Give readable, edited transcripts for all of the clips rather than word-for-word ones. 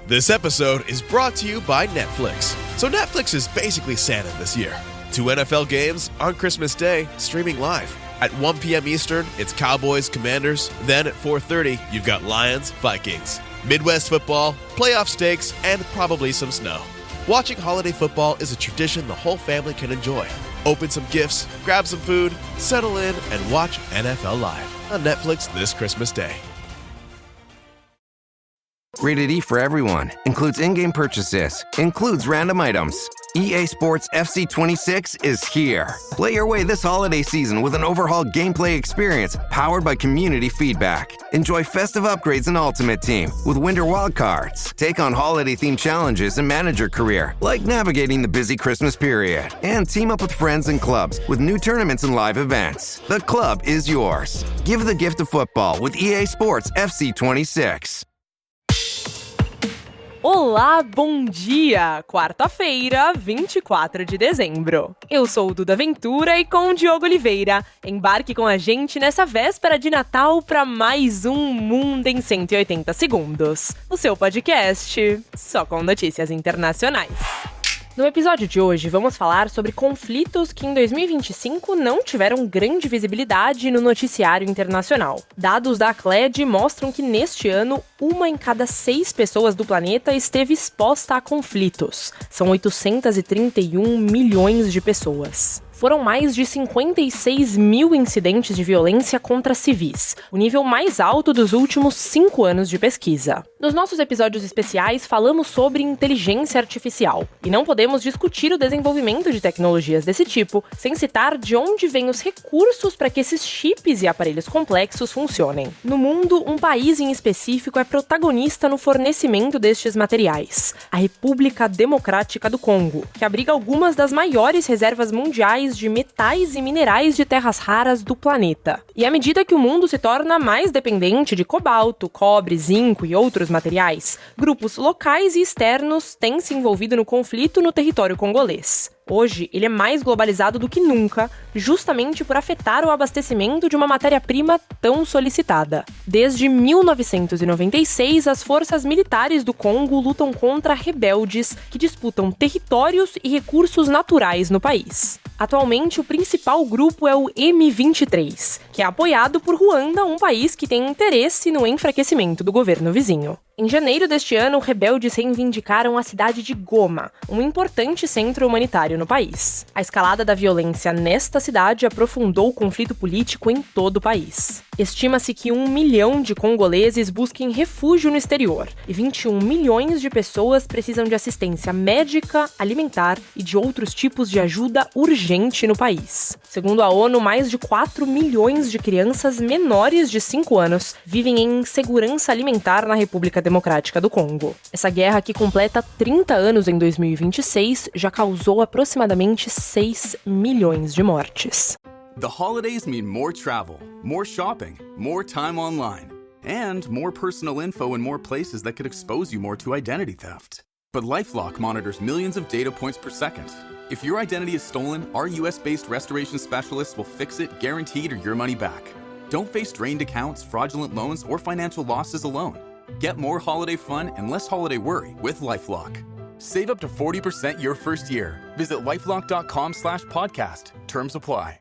This episode is brought to you by Netflix. So Netflix is basically Santa this year. 2 NFL games on Christmas Day, streaming live. At 1 p.m. Eastern, it's Cowboys, Commanders. Then at 4:30, you've got Lions, Vikings. Midwest football, playoff stakes, and probably some snow. Watching holiday football is a tradition the whole family can enjoy. Open some gifts, grab some food, settle in, and watch NFL Live on Netflix this Christmas Day. Rated E for everyone. Includes in-game purchases. Includes random items. EA Sports FC 26 is here. Play your way this holiday season with an overhauled gameplay experience powered by community feedback. Enjoy festive upgrades in Ultimate Team with winter wildcards. Take on holiday-themed challenges and manage your career, like navigating the busy Christmas period. And team up with friends and clubs with new tournaments and live events. The club is yours. Give the gift of football with EA Sports FC 26. Olá, bom dia! Quarta-feira, 24 de dezembro. Eu sou o Duda Ventura e com o Diogo Oliveira. Embarque com a gente nessa véspera de Natal para mais um Mundo em 180 Segundos. O seu podcast, só com notícias internacionais. No episódio de hoje, vamos falar sobre conflitos que em 2025 não tiveram grande visibilidade no noticiário internacional. Dados da ACLED mostram que neste ano, 1 em cada 6 pessoas do planeta esteve exposta a conflitos. São 831 milhões de pessoas. Foram mais de 56 mil incidentes de violência contra civis, o nível mais alto dos últimos 5 anos de pesquisa. Nos nossos episódios especiais, falamos sobre inteligência artificial, e não podemos discutir o desenvolvimento de tecnologias desse tipo sem citar de onde vêm os recursos para que esses chips e aparelhos complexos funcionem. No mundo, um país em específico é protagonista no fornecimento destes materiais: a República Democrática do Congo, que abriga algumas das maiores reservas mundiais de metais e minerais de terras raras do planeta. E à medida que o mundo se torna mais dependente de cobalto, cobre, zinco e outros materiais, grupos locais e externos têm se envolvido no conflito no território congolês. Hoje, ele é mais globalizado do que nunca, justamente por afetar o abastecimento de uma matéria-prima tão solicitada. Desde 1996, as forças militares do Congo lutam contra rebeldes que disputam territórios e recursos naturais no país. Atualmente, o principal grupo é o M23, que é apoiado por Ruanda, um país que tem interesse no enfraquecimento do governo vizinho. Em janeiro deste ano, rebeldes reivindicaram a cidade de Goma, um importante centro humanitário no país. A escalada da violência nesta cidade aprofundou o conflito político em todo o país. Estima-se que 1 milhão de congoleses busquem refúgio no exterior e 21 milhões de pessoas precisam de assistência médica, alimentar e de outros tipos de ajuda urgente no país. Segundo a ONU, mais de 4 milhões de crianças menores de 5 anos vivem em insegurança alimentar na República Democrática do Congo. Essa guerra, que completa 30 anos em 2026, já causou aproximadamente 6 milhões de mortes. The holidays mean more travel, more shopping, more time online, and more personal info in more places that could expose you more to identity theft. But LifeLock monitors millions of data points per second. If your identity is stolen, our US-based restoration specialists will fix it, guaranteed, or your money back. Don't face drained accounts, fraudulent loans, or financial losses alone. Get more holiday fun and less holiday worry with LifeLock. Save up to 40% your first year. Visit lifelock.com/podcast. Terms apply.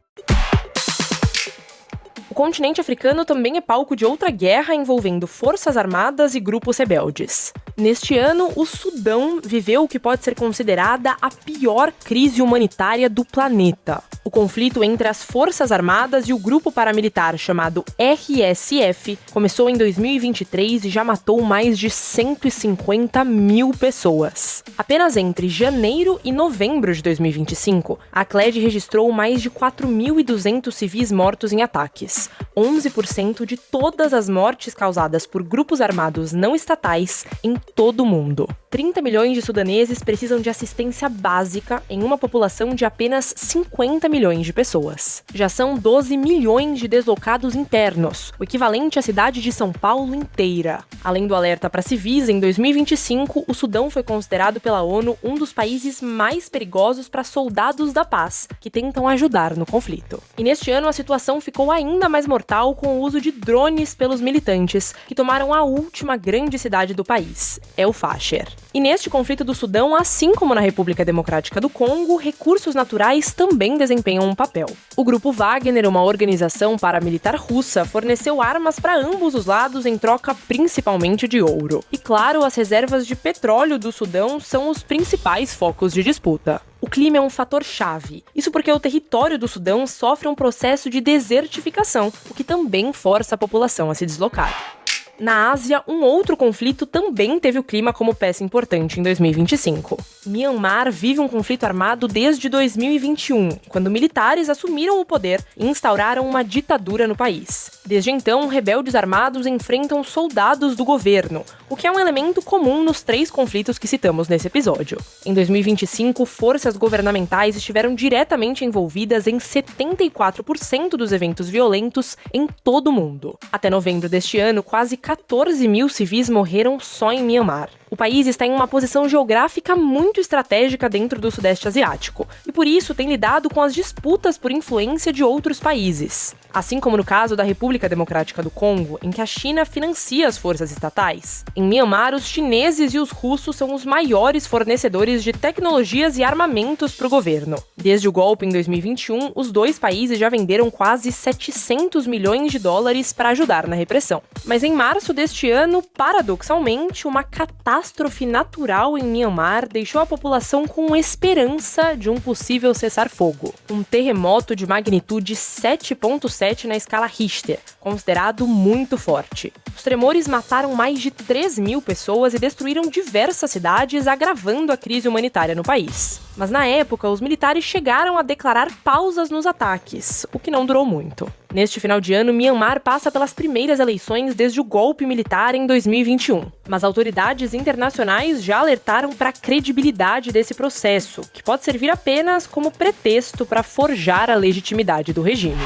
O continente africano também é palco de outra guerra envolvendo forças armadas e grupos rebeldes. Neste ano, o Sudão viveu o que pode ser considerada a pior crise humanitária do planeta. O conflito entre as Forças Armadas e o grupo paramilitar chamado RSF começou em 2023 e já matou mais de 150 mil pessoas. Apenas entre janeiro e novembro de 2025, a ACLED registrou mais de 4.200 civis mortos em ataques, 11% de todas as mortes causadas por grupos armados não estatais em todo o mundo. 30 milhões de sudaneses precisam de assistência básica em uma população de apenas 50 milhões de pessoas. Já são 12 milhões de deslocados internos, o equivalente à cidade de São Paulo inteira. Além do alerta para civis, em 2025, o Sudão foi considerado pela ONU um dos países mais perigosos para soldados da paz, que tentam ajudar no conflito. E neste ano, a situação ficou ainda mais mortal com o uso de drones pelos militantes, que tomaram a última grande cidade do país, El Fasher. E neste conflito do Sudão, assim como na República Democrática do Congo, recursos naturais também desempenham um papel. O Grupo Wagner, uma organização paramilitar russa, forneceu armas para ambos os lados em troca principalmente de ouro. E claro, as reservas de petróleo do Sudão são os principais focos de disputa. O clima é um fator-chave. Isso porque o território do Sudão sofre um processo de desertificação, o que também força a população a se deslocar. Na Ásia, um outro conflito também teve o clima como peça importante em 2025. Myanmar vive um conflito armado desde 2021, quando militares assumiram o poder e instauraram uma ditadura no país. Desde então, rebeldes armados enfrentam soldados do governo, o que é um elemento comum nos 3 conflitos que citamos nesse episódio. Em 2025, forças governamentais estiveram diretamente envolvidas em 74% dos eventos violentos em todo o mundo. Até novembro deste ano, quase 14 mil civis morreram só em Myanmar. O país está em uma posição geográfica muito estratégica dentro do Sudeste Asiático, e por isso tem lidado com as disputas por influência de outros países. Assim como no caso da República Democrática do Congo, em que a China financia as forças estatais, em Myanmar os chineses e os russos são os maiores fornecedores de tecnologias e armamentos para o governo. Desde o golpe em 2021, os 2 países já venderam quase 700 milhões de dólares para ajudar na repressão. Mas em março deste ano, paradoxalmente, uma catástrofe natural em Myanmar deixou a população com esperança de um possível cessar-fogo. Um terremoto de magnitude 7.7 na escala Richter, considerado muito forte. Os tremores mataram mais de 3 mil pessoas e destruíram diversas cidades, agravando a crise humanitária no país. Mas na época, os militares chegaram a declarar pausas nos ataques, o que não durou muito. Neste final de ano, Myanmar passa pelas primeiras eleições desde o golpe militar em 2021. Mas autoridades internacionais já alertaram para a credibilidade desse processo, que pode servir apenas como pretexto para forjar a legitimidade do regime.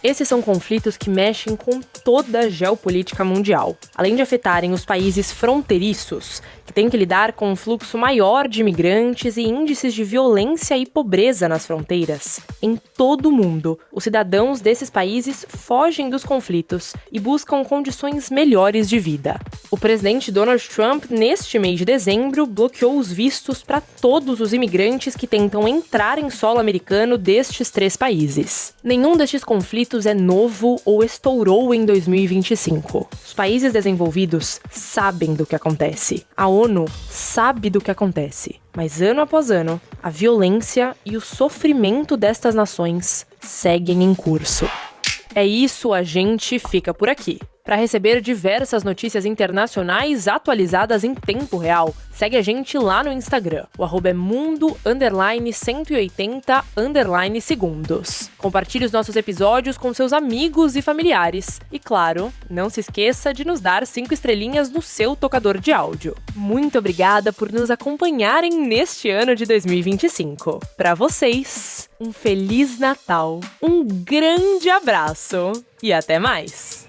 Esses são conflitos que mexem com toda a geopolítica mundial. Além de afetarem os países fronteiriços, que têm que lidar com um fluxo maior de imigrantes e índices de violência e pobreza nas fronteiras, em todo o mundo, os cidadãos desses países fogem dos conflitos e buscam condições melhores de vida. O presidente Donald Trump, neste mês de dezembro, bloqueou os vistos para todos os imigrantes que tentam entrar em solo americano destes 3 países. Nenhum destes conflitos é novo ou estourou em 2025. Os países desenvolvidos sabem do que acontece. A ONU sabe do que acontece. Mas ano após ano, a violência e o sofrimento destas nações seguem em curso. É isso, a gente fica por aqui. Para receber diversas notícias internacionais atualizadas em tempo real, segue a gente lá no Instagram. O @ é mundo_180_segundos. Compartilhe os nossos episódios com seus amigos e familiares. E claro, não se esqueça de nos dar 5 estrelinhas no seu tocador de áudio. Muito obrigada por nos acompanharem neste ano de 2025. Para vocês, um Feliz Natal, um grande abraço e até mais!